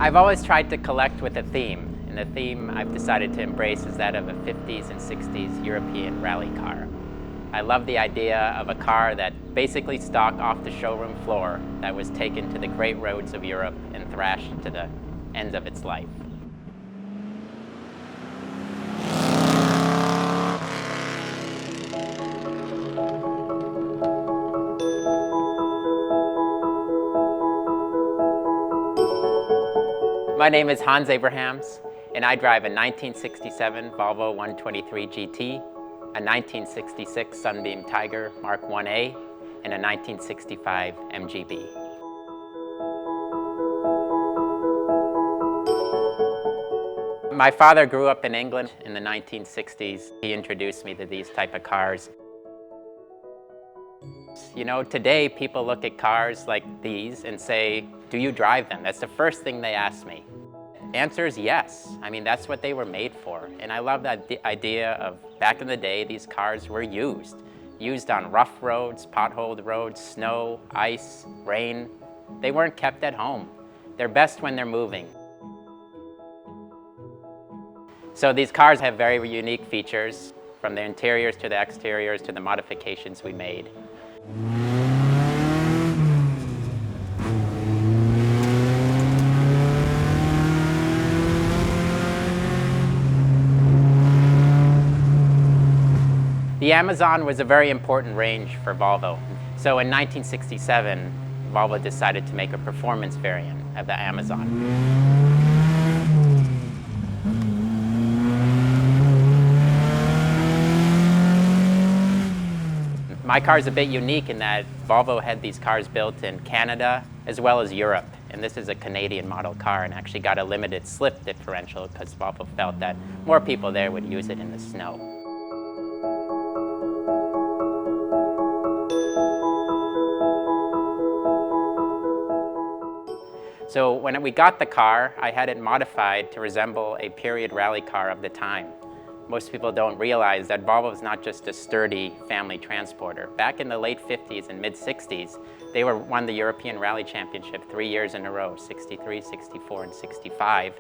I've always tried to collect with a theme, and the theme I've decided to embrace is that of a 50s and 60s European rally car. I love the idea of a car that basically stock off the showroom floor that was taken to the great roads of Europe and thrashed to the end of its life. My name is Hans Abrahams, and I drive a 1967 Volvo 123 GT, a 1966 Sunbeam Tiger Mark I-A, and a 1965 MGB. My father grew up in England in the 1960s. He introduced me to these type of cars. You know, today people look at cars like these and say, do you drive them? That's the first thing they ask me. Answer is yes. I mean, that's what they were made for. And I love that idea of back in the day, these cars were used on rough roads, potholed roads, snow, ice, rain. They weren't kept at home. They're best when they're moving. So these cars have very unique features, from the interiors to the exteriors to the modifications we made. The Amazon was a very important range for Volvo. So in 1967, Volvo decided to make a performance variant of the Amazon. My car is a bit unique in that Volvo had these cars built in Canada as well as Europe. And this is a Canadian model car and actually got a limited slip differential because Volvo felt that more people there would use it in the snow. So when we got the car, I had it modified to resemble a period rally car of the time. Most people don't realize that Volvo is not just a sturdy family transporter. Back in the late 50s and mid 60s, they won the European Rally Championship 3 years in a row, 63, 64, and 65.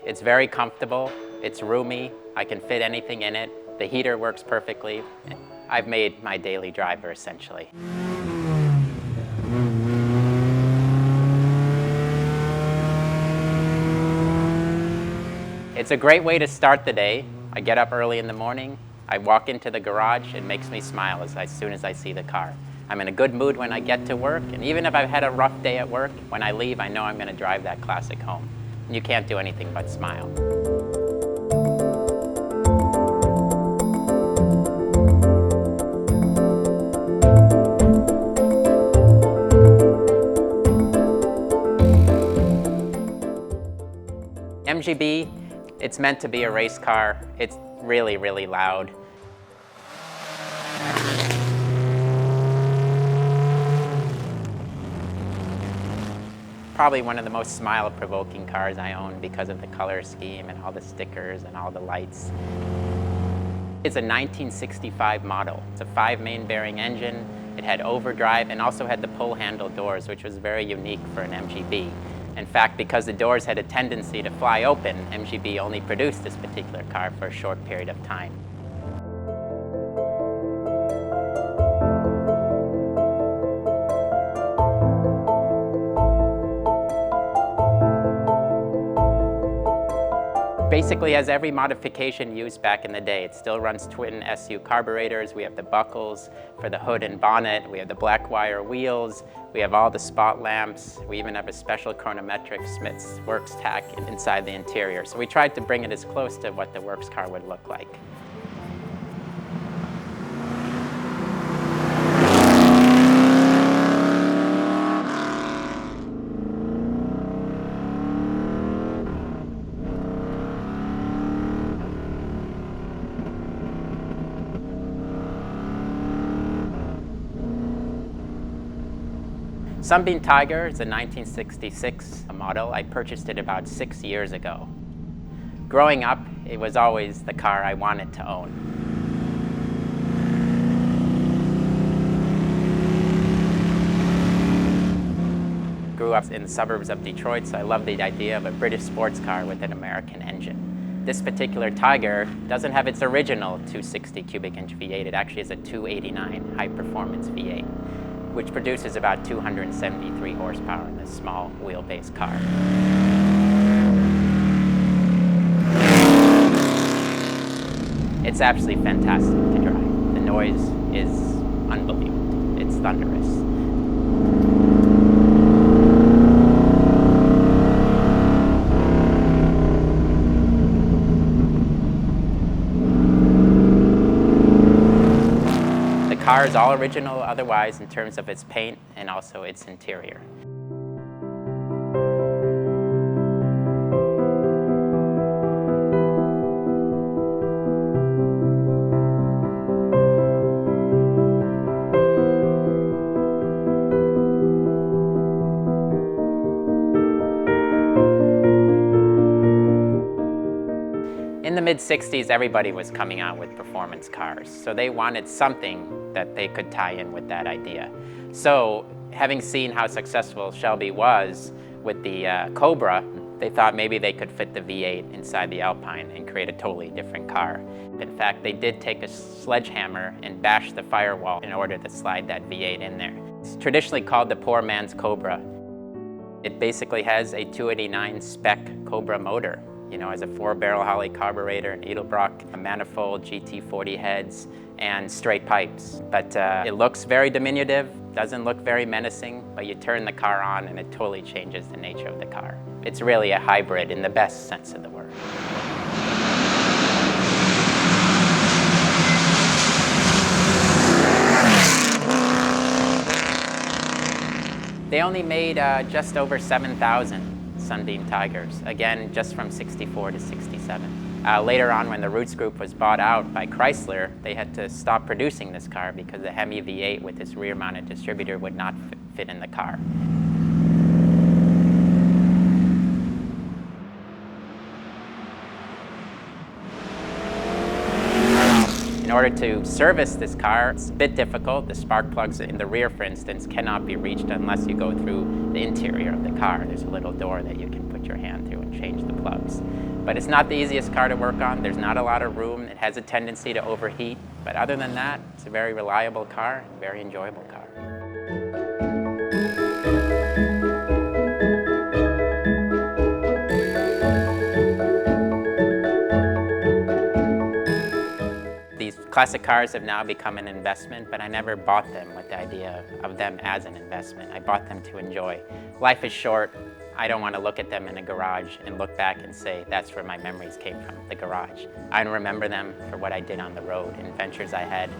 It's very comfortable, it's roomy, I can fit anything in it, the heater works perfectly. I've made my daily driver essentially. It's a great way to start the day. I get up early in the morning, I walk into the garage, it makes me smile as soon as I see the car. I'm in a good mood when I get to work, and even if I've had a rough day at work, when I leave, I know I'm going to drive that classic home. You can't do anything but smile. MGB, it's meant to be a race car. It's really, really loud. Probably one of the most smile-provoking cars I own because of the color scheme and all the stickers and all the lights. It's a 1965 model. It's a 5-main bearing engine. It had overdrive and also had the pull handle doors, which was very unique for an MGB. In fact, because the doors had a tendency to fly open, MGB only produced this particular car for a short period of time. Basically has every modification used back in the day. It still runs twin SU carburetors. We have the buckles for the hood and bonnet. We have the black wire wheels. We have all the spot lamps. We even have a special chronometric Smith's Works tack inside the interior. So we tried to bring it as close to what the Works car would look like. Sunbeam Tiger is a 1966 model. I purchased it about 6 years ago. Growing up, it was always the car I wanted to own. Grew up in the suburbs of Detroit, so I love the idea of a British sports car with an American engine. This particular Tiger doesn't have its original 260 cubic inch V8. It actually is a 289 high performance V8, which produces about 273 horsepower in this small wheelbase car. It's absolutely fantastic to drive. The noise is unbelievable. It's thunderous. The car is all original otherwise in terms of its paint and also its interior. In the mid-60s, everybody was coming out with performance cars, so they wanted something that they could tie in with that idea. So, having seen how successful Shelby was with the Cobra, they thought maybe they could fit the V8 inside the Alpine and create a totally different car. In fact, they did take a sledgehammer and bash the firewall in order to slide that V8 in there. It's traditionally called the poor man's Cobra. It basically has a 289 spec Cobra motor. You know, as a 4-barrel Holley carburetor, an Edelbrock, a manifold, GT40 heads, and straight pipes. But it looks very diminutive, doesn't look very menacing, but you turn the car on and it totally changes the nature of the car. It's really a hybrid in the best sense of the word. They only made just over 7,000. Sunbeam Tigers, again, just from 64 to 67. Later on, when the Roots Group was bought out by Chrysler, they had to stop producing this car because the Hemi V8 with its rear-mounted distributor would not fit in the car. In order to service this car, it's a bit difficult. The spark plugs in the rear, for instance, cannot be reached unless you go through the interior of the car. There's a little door that you can put your hand through and change the plugs. But it's not the easiest car to work on. There's not a lot of room. It has a tendency to overheat. But other than that, it's a very reliable car, a very enjoyable car. These classic cars have now become an investment, but I never bought them with the idea of them as an investment. I bought them to enjoy. Life is short. I don't want to look at them in a garage and look back and say, that's where my memories came from, the garage. I remember them for what I did on the road and adventures I had